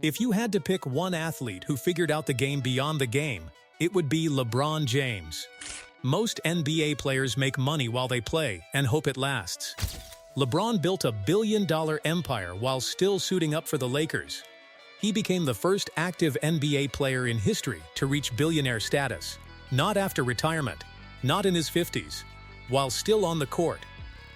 If you had to pick one athlete who figured out the game beyond the game, it would be LeBron James. Most NBA players make money while they play and hope it lasts. LeBron built a billion-dollar empire while still suiting up for the Lakers. He became the first active NBA player in history to reach billionaire status, not after retirement, not in his 50s, while still on the court.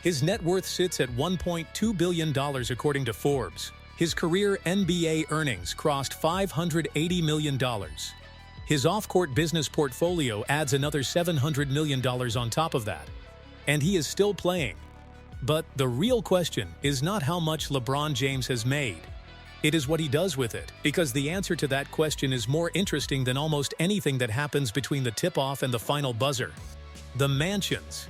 His net worth sits at $1.2 billion according to Forbes. His career NBA earnings crossed $580 million. His off-court business portfolio adds another $700 million on top of that. And he is still playing. But the real question is not how much LeBron James has made. It is what he does with it, because the answer to that question is more interesting than almost anything that happens between the tip-off and the final buzzer. The mansions.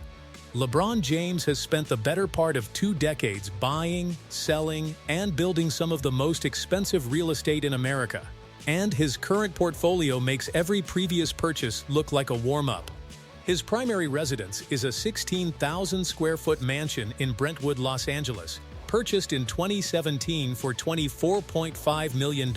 LeBron James has spent the better part of 2 decades buying, selling, and building some of the most expensive real estate in America. And his current portfolio makes every previous purchase look like a warm-up. His primary residence is a 16,000 square foot mansion in Brentwood, Los Angeles, purchased in 2017 for $24.5 million.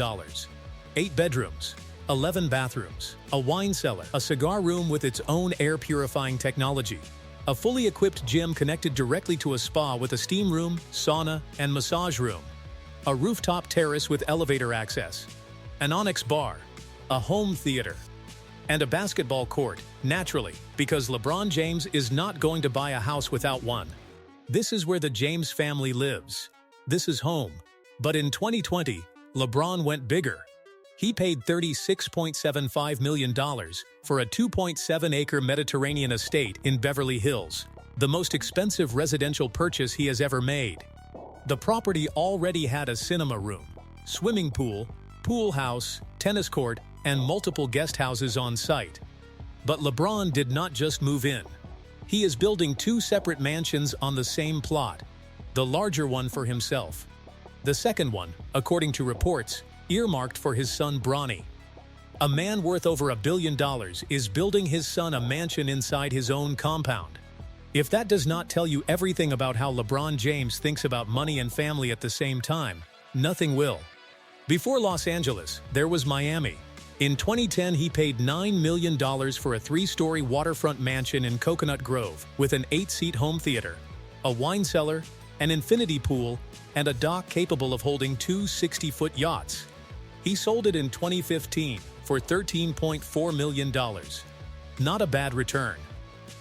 8 bedrooms, 11 bathrooms, a wine cellar, a cigar room with its own air purifying technology, a fully equipped gym connected directly to a spa with a steam room, sauna, and massage room, a rooftop terrace with elevator access, an Onyx bar, a home theater, and a basketball court, naturally, because LeBron James is not going to buy a house without one. This is where the James family lives. This is home. But in 2020, LeBron went bigger. He paid $36.75 million for a 2.7-acre Mediterranean estate in Beverly Hills, the most expensive residential purchase he has ever made. The property already had a cinema room, swimming pool, pool house, tennis court, and multiple guest houses on site. But LeBron did not just move in. He is building 2 separate mansions on the same plot, the larger one for himself. The second one, according to reports, earmarked for his son Bronny. A man worth over $1 billion is building his son a mansion inside his own compound. If that does not tell you everything about how LeBron James thinks about money and family at the same time, nothing will. Before Los Angeles, there was Miami. In 2010, he paid $9 million for a 3-story waterfront mansion in Coconut Grove with an 8-seat home theater, a wine cellar, an infinity pool, and a dock capable of holding 2 60-foot yachts. He sold it in 2015 for $13.4 million. Not a bad return.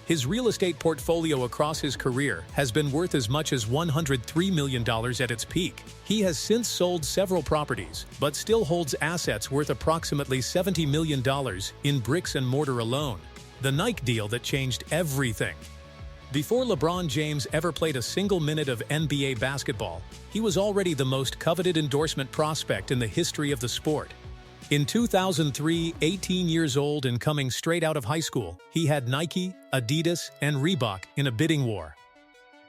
His real estate portfolio across his career has been worth as much as $103 million at its peak. He has since sold several properties, but still holds assets worth approximately $70 million in bricks and mortar alone. The Nike deal that changed everything. Before LeBron James ever played a single minute of NBA basketball, he was already the most coveted endorsement prospect in the history of the sport. In 2003, 18 years old and coming straight out of high school, he had Nike, Adidas, and Reebok in a bidding war.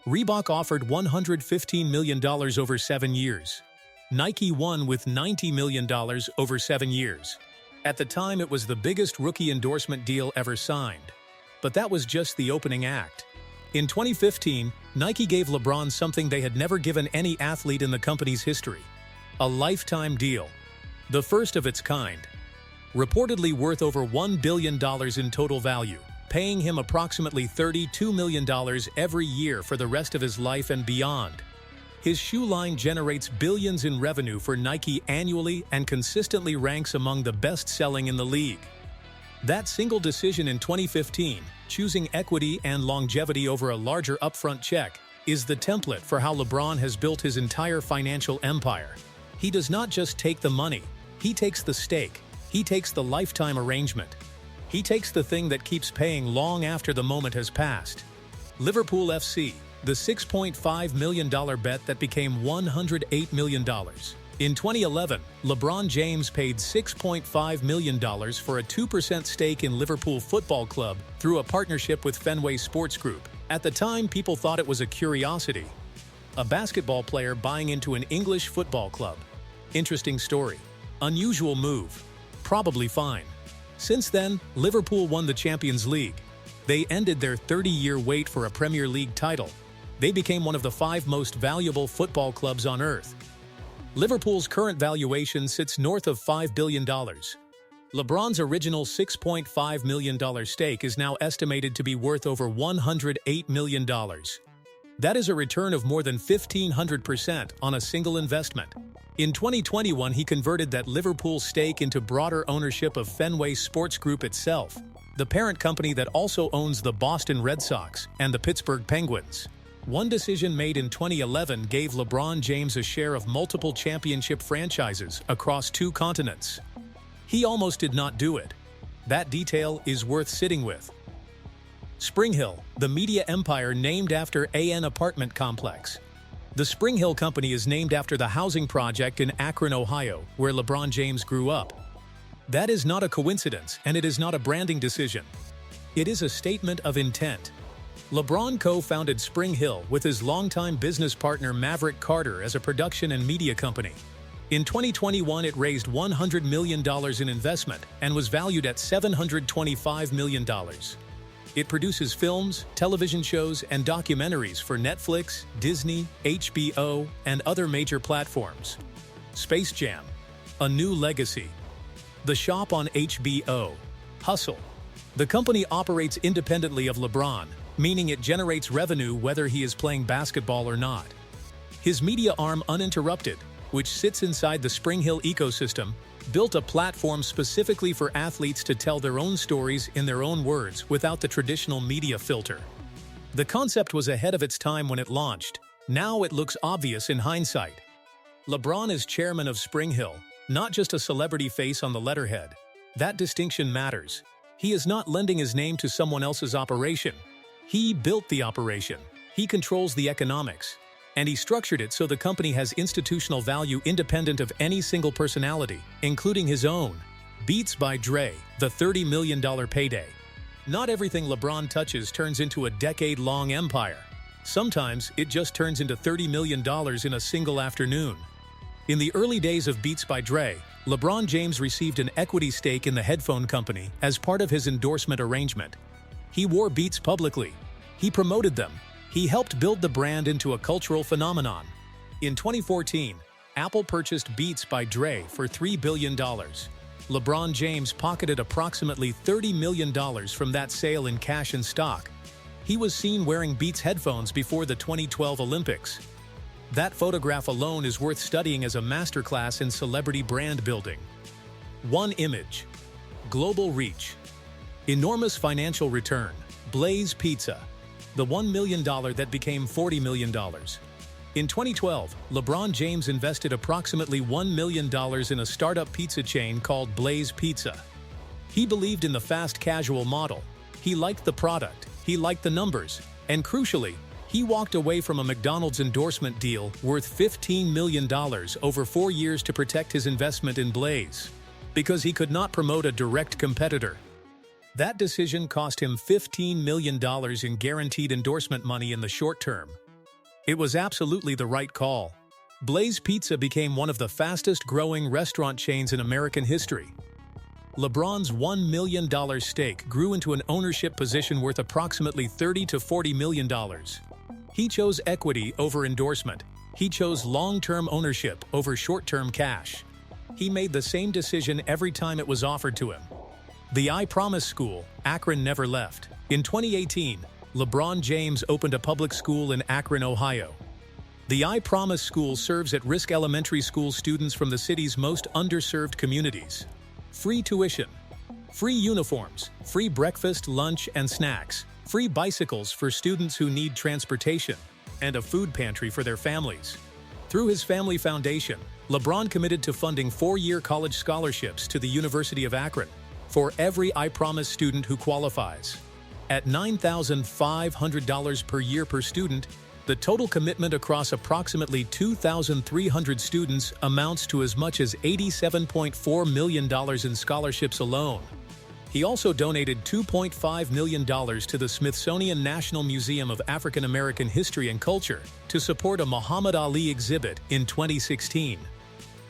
Reebok offered $115 million over 7 years. Nike won with $90 million over 7 years. At the time, it was the biggest rookie endorsement deal ever signed. But that was just the opening act. In 2015, Nike gave LeBron something they had never given any athlete in the company's history: a lifetime deal. The first of its kind. Reportedly worth over $1 billion in total value, paying him approximately $32 million every year for the rest of his life and beyond. His shoe line generates billions in revenue for Nike annually and consistently ranks among the best-selling in the league. That single decision in 2015, choosing equity and longevity over a larger upfront check, is the template for how LeBron has built his entire financial empire. He does not just take the money, he takes the stake, he takes the lifetime arrangement. He takes the thing that keeps paying long after the moment has passed. Liverpool FC, the $6.5 million bet that became $108 million. In 2011, LeBron James paid $6.5 million for a 2% stake in Liverpool Football Club through a partnership with Fenway Sports Group. At the time, people thought it was a curiosity. A basketball player buying into an English football club. Interesting story. Unusual move. Probably fine. Since then, Liverpool won the Champions League. They ended their 30-year wait for a Premier League title. They became one of the 5 most valuable football clubs on earth. Liverpool's current valuation sits north of $5 billion. LeBron's original $6.5 million stake is now estimated to be worth over $108 million. That is a return of more than 1,500% on a single investment. In 2021, he converted that Liverpool stake into broader ownership of Fenway Sports Group itself, the parent company that also owns the Boston Red Sox and the Pittsburgh Penguins. One decision made in 2011 gave LeBron James a share of multiple championship franchises across 2 continents. He almost did not do it. That detail is worth sitting with. Spring Hill, the media empire named after AN apartment complex. The Spring Hill Company is named after the housing project in Akron, Ohio, where LeBron James grew up. That is not a coincidence, and it is not a branding decision. It is a statement of intent. LeBron co-founded Spring Hill with his longtime business partner Maverick Carter as a production and media company. In 2021, it raised $100 million in investment and was valued at $725 million. It produces films, television shows, and documentaries for Netflix, Disney, HBO, and other major platforms. Space Jam: A New Legacy. The Shop on HBO. Hustle. The company operates independently of LeBron, meaning it generates revenue whether he is playing basketball or not. His media arm Uninterrupted, which sits inside the Spring Hill ecosystem, built a platform specifically for athletes to tell their own stories in their own words without the traditional media filter. The concept was ahead of its time when it launched. Now it looks obvious in hindsight. LeBron is chairman of Spring Hill, not just a celebrity face on the letterhead. That distinction matters. He is not lending his name to someone else's operation. He built the operation. He controls the economics. And he structured it so the company has institutional value independent of any single personality, including his own. Beats by Dre, the $30 million payday. Not everything LeBron touches turns into a decade-long empire. Sometimes it just turns into $30 million in a single afternoon. In the early days of Beats by Dre, LeBron James received an equity stake in the headphone company as part of his endorsement arrangement. He wore Beats publicly. He promoted them. He helped build the brand into a cultural phenomenon. In 2014, Apple purchased Beats by Dre for $3 billion. LeBron James pocketed approximately $30 million from that sale in cash and stock. He was seen wearing Beats headphones before the 2012 Olympics. That photograph alone is worth studying as a masterclass in celebrity brand building. One image. Global reach. Enormous financial return. Blaze Pizza. The $1 million that became $40 million. In 2012, LeBron James invested approximately $1 million in a startup pizza chain called Blaze Pizza. He believed in the fast casual model. He liked the product. He liked the numbers. And crucially, he walked away from a McDonald's endorsement deal worth $15 million over 4 years to protect his investment in Blaze, because he could not promote a direct competitor. That decision cost him $15 million in guaranteed endorsement money in the short term. It was absolutely the right call. Blaze Pizza became one of the fastest-growing restaurant chains in American history. LeBron's $1 million stake grew into an ownership position worth approximately $30 to $40 million. He chose equity over endorsement. He chose long-term ownership over short-term cash. He made the same decision every time it was offered to him. The I Promise School, Akron never left. In 2018, LeBron James opened a public school in Akron, Ohio. The I Promise School serves at-risk elementary school students from the city's most underserved communities. Free tuition, free uniforms, free breakfast, lunch, and snacks, free bicycles for students who need transportation, and a food pantry for their families. Through his family foundation, LeBron committed to funding 4-year college scholarships to the University of Akron for every I Promise student who qualifies. At $9,500 per year per student, the total commitment across approximately 2,300 students amounts to as much as $87.4 million in scholarships alone. He also donated $2.5 million to the Smithsonian National Museum of African American History and Culture to support a Muhammad Ali exhibit in 2016.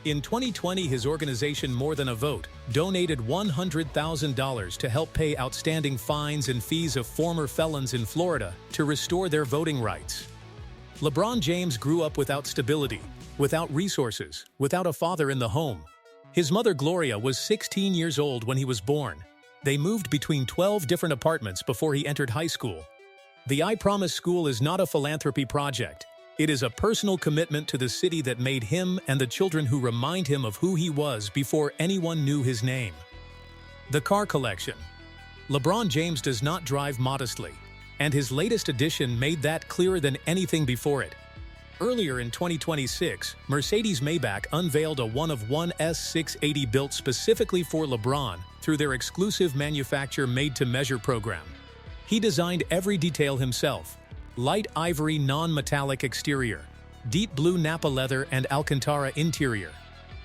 In 2020, his organization More Than a Vote donated $100,000 to help pay outstanding fines and fees of former felons in Florida to restore their voting rights. LeBron James grew up without stability. without resources, without a father in the home. His mother Gloria was 16 years old when he was born. They moved between 12 different apartments before he entered high school. The I Promise School is not a philanthropy project. It is a personal commitment to the city that made him and the children who remind him of who he was before anyone knew his name. The car collection. LeBron James does not drive modestly, and his latest edition made that clearer than anything before it. Earlier in 2026, Mercedes-Maybach unveiled a one-of-one S680 built specifically for LeBron through their exclusive manufacture made-to-measure program. He designed every detail himself: light ivory non-metallic exterior, deep blue Napa leather and Alcantara interior.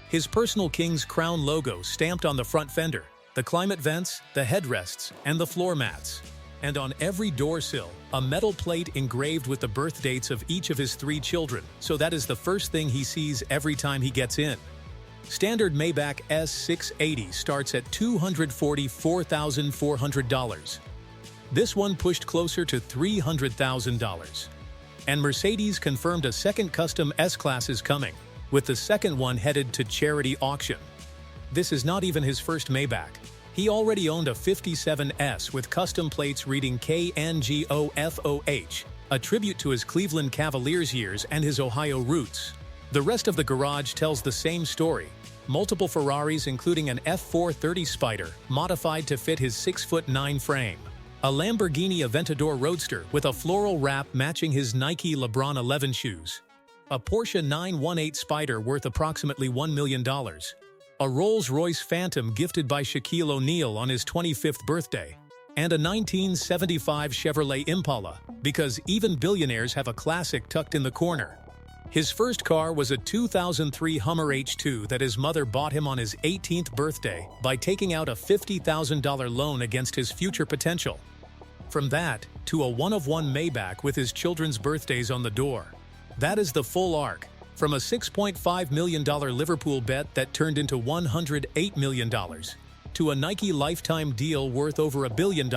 His personal King's crown logo stamped on the front fender, the climate vents, the headrests, and the floor mats. And on every door sill, a metal plate engraved with the birth dates of each of his 3 children, so that is the first thing he sees every time he gets in. Standard Maybach S680 starts at $244,400. This one pushed closer to $300,000. And Mercedes confirmed a second custom S-Class is coming, with the second one headed to charity auction. This is not even his first Maybach. He already owned a 57S with custom plates reading 𝐾𝐨𝐿𝐿, a tribute to his Cleveland Cavaliers years and his Ohio roots. The rest of the garage tells the same story. Multiple Ferraris including an F430 Spider, modified to fit his 6'9" frame. A Lamborghini Aventador Roadster with a floral wrap matching his Nike LeBron 11 shoes. A Porsche 918 Spider worth approximately $1 million. A Rolls-Royce Phantom gifted by Shaquille O'Neal on his 25th birthday, and a 1975 Chevrolet Impala, because even billionaires have a classic tucked in the corner. His first car was a 2003 Hummer H2 that his mother bought him on his 18th birthday by taking out a $50,000 loan against his future potential. From that, to a one-of-one Maybach with his children's birthdays on the door. That is the full arc. From a $6.5 million Liverpool bet that turned into $108 million, to a Nike lifetime deal worth over $1 billion,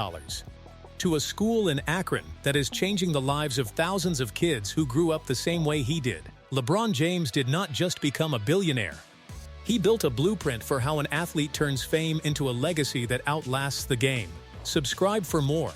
to a school in Akron that is changing the lives of thousands of kids who grew up the same way he did. LeBron James did not just become a billionaire. He built a blueprint for how an athlete turns fame into a legacy that outlasts the game. Subscribe for more.